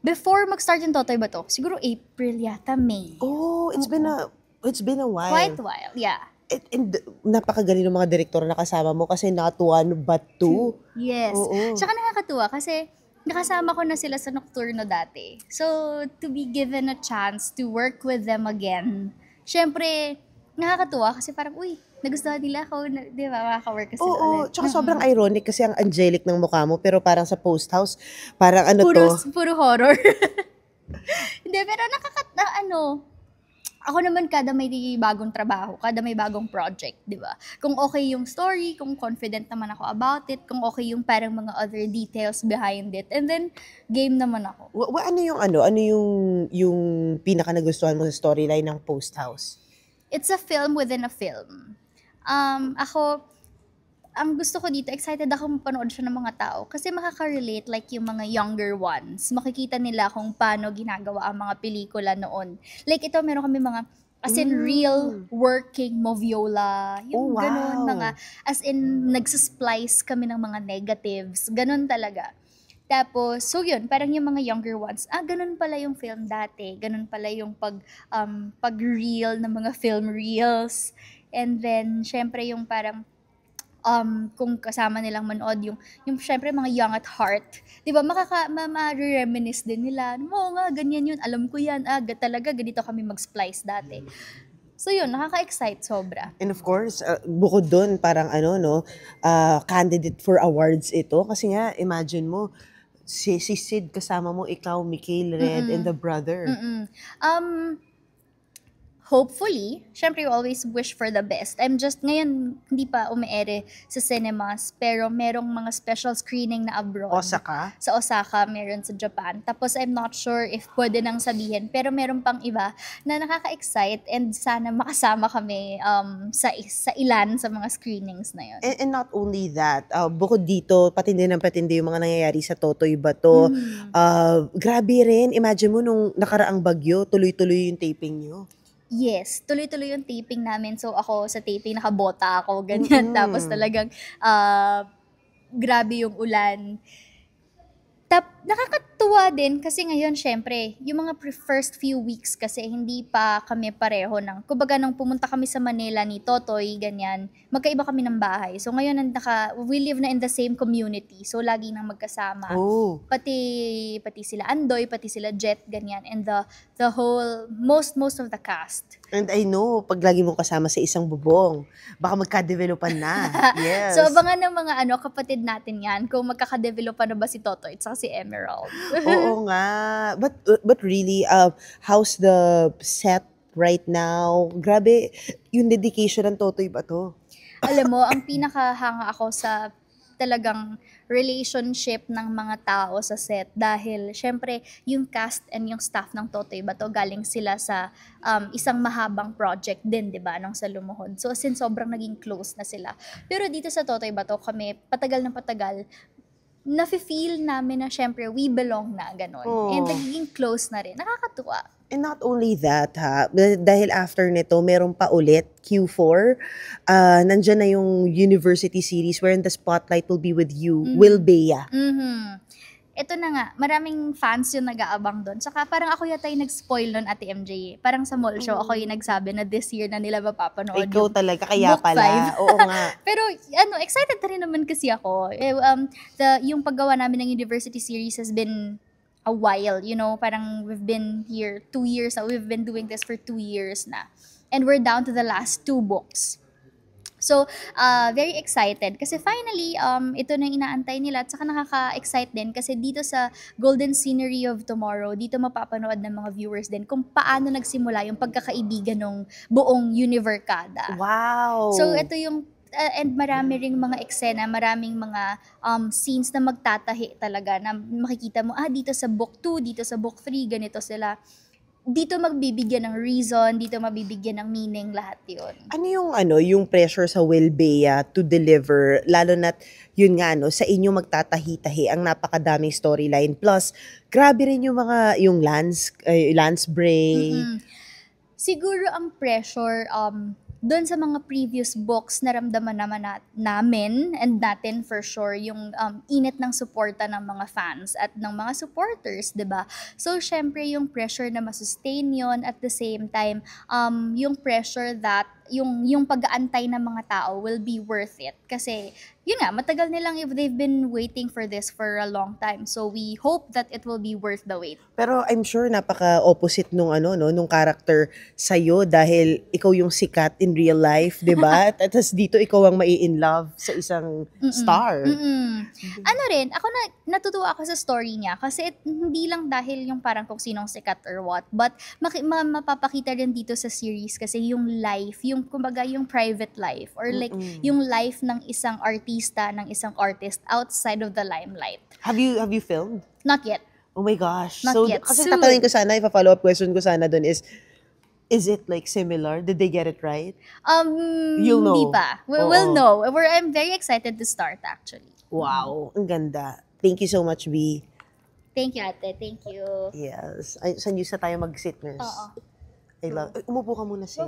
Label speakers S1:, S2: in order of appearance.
S1: Before mag-start yung Totoy Bato, siguro April yata, May.
S2: Oh, it's been a while.
S1: Quite a while, yeah.
S2: And napakagaling ng mga direktor na kasama mo kasi not one but two.
S1: Yes.
S2: Oo.
S1: Tsaka nakakatuwa kasi nakasama ko na sila sa Nocturno dati. So, to be given a chance to work with them again, syempre, nakakatuwa kasi parang, uy, nagustuhan nila ako, di ba, makaka-work kasi sila
S2: Oo,
S1: ulit.
S2: tsaka sobrang ironic kasi ang angelic ng mukha mo pero parang sa post house, parang ano to.
S1: Puro horror. Hindi, pero ako naman kada may bagong trabaho, kada may bagong project, di ba? Kung okay yung story, kung confident naman ako about it, kung okay yung parang mga other details behind it, and then game naman ako.
S2: Ano yung pinaka nagustuhan mo sa storyline ng post house?
S1: It's a film within a film. Ang gusto ko dito, excited ako mapanood siya ng mga tao kasi makaka-relate like yung mga younger ones. Makikita nila kung paano ginagawa ang mga pelikula noon. Like ito, meron kami mga as in real working moviola. Yung
S2: wow.
S1: ganun, mga as in nagsasplice kami ng mga negatives. Ganun talaga. Tapos, so yun, parang yung mga younger ones, ganun pala yung film dati. Ganun pala yung pag-reel ng mga film reels. And then, syempre yung parang kung kasama nilang manood yung syempre mga young at heart, 'di ba? Ma-reminisce din nila. Oo nga, ganyan 'yun. Alam ko 'yan. Talaga ganito kami mag-splice dati. So 'yun, nakaka-excite sobra.
S2: And of course, bukod doon parang candidate for awards ito kasi nga imagine mo si Sid kasama mo, ikaw, Mikhail Red, and the brother.
S1: Hopefully, syempre you always wish for the best. I'm just, ngayon, hindi pa umeere sa cinemas, pero merong mga special screening na abroad.
S2: Osaka?
S1: Sa Osaka, meron sa Japan. Tapos I'm not sure if pwede nang sabihin, pero meron pang iba na nakaka-excite and sana makasama kami sa ilan sa mga screenings na yun.
S2: And not only that, bukod dito, patindi yung mga nangyayari sa Totoy Bato. Grabe rin, imagine mo nung nakaraang bagyo, tuloy-tuloy yung taping nyo.
S1: Yes, tuloy-tuloy yung taping namin. So ako sa taping nakabota ako, ganyan. Tapos talagang grabe yung ulan. Nakakatuwa din kasi ngayon syempre, yung mga first few weeks kasi hindi pa kami pareho ng, kumbaga nung pumunta kami sa Manila ni Totoy, ganyan, magkaiba kami ng bahay. So ngayon we live na in the same community. So lagi nang magkasama.
S2: Oh.
S1: Pati sila Andoy, pati sila Jet, ganyan. And the whole, most of the cast.
S2: And I know, pag lagi mong kasama sa isang bubong, baka magka-developan na. Yes.
S1: So, abangan ng mga kapatid natin yan, kung magkaka-developan na ba si Totoy at si Emerald.
S2: Oo nga. But really, how's the set right now? Grabe, yung dedication ng Totoy Bato.
S1: Alam mo, ang pinakahanga ako sa talagang relationship ng mga tao sa set dahil syempre yung cast and yung staff ng Totoy Bato galing sila sa isang mahabang project din, 'di ba, nung sa Lumuhod. So since sobrang naging close na sila. Pero dito sa Totoy Bato kami patagal nafe-feel namin na syempre we belong na ganon. And nagiging close na rin. Nakakatuwa.
S2: And not only that, dahil after nito, meron pa ulit, Q4, nandyan na yung university series wherein the spotlight will be with you, Will Bea.
S1: Ito na nga, maraming fans yung nag-aabang doon. Saka parang ako yata yung nag-spoil nun, Ate MJ. Parang sa mall show, ako yung nagsabi na this year na nila mapapanood.
S2: Ikaw talaga, kaya
S1: Book
S2: pala.
S1: 5.
S2: Oo nga.
S1: Pero excited na rin naman kasi ako. Yung paggawa namin ng university series has been a while, parang we've been here 2 years now. We've been doing this for 2 years na. And we're down to the last 2 books. So, very excited kasi finally, ito na inaantay nila at saka nakaka-excite din kasi dito sa Golden Scenery of Tomorrow, dito mapapanood ng mga viewers din kung paano nagsimula yung pagkakaibigan ng buong Univercada.
S2: Wow!
S1: So, ito yung and marami ring mga eksena, maraming mga scenes na magtatahi talaga na makikita mo, dito sa book 2, dito sa book 3, ganito sila. Dito magbibigyan ng reason, dito mabibigyan ng meaning, lahat yun.
S2: Ano yung pressure sa Will Bea to deliver, lalo na't yun nga, sa inyo magtatahi-tahi ang napakadaming storyline. Plus, grabe rin yung Lance Bray.
S1: Siguro ang pressure, doon sa mga previous books, naramdaman naman namin and natin for sure yung init ng suporta ng mga fans at ng mga supporters, 'di ba? So, syempre yung pressure na masustain yun, at the same time, yung pressure that yung pag-aantay ng mga tao will be worth it. Kasi, yun nga, matagal nilang if they've been waiting for this for a long time. So, we hope that it will be worth the wait.
S2: Pero I'm sure napaka-opposite nung ano no, nung character sa'yo dahil ikaw yung sikat in real life, 'di ba? At tas dito ikaw ang mai-in love sa isang star.
S1: Ano rin, ako natutuwa ako sa story niya kasi hindi lang dahil yung parang kung sinong sikat or what, but mapapakita rin dito sa series kasi yung life, yung kumbaga yung private life or like yung life ng isang artista, ng isang artist outside of the limelight.
S2: Have you filmed?
S1: Not yet.
S2: Oh my gosh.
S1: Not
S2: So,
S1: yet.
S2: kasi
S1: Soon.
S2: tatanungin ko sana, ipa-follow up question ko sana dun is it like similar? Did they get it right? You'll know.
S1: Hindi pa. We'll know. I'm very excited to start actually.
S2: Wow, ang ganda. Thank you so much, B.
S1: Thank you, ate. Thank you.
S2: Yes. Ay, saan tayo mag-sit, nurse?
S1: Oo.
S2: I love... Umupo ka muna, sis.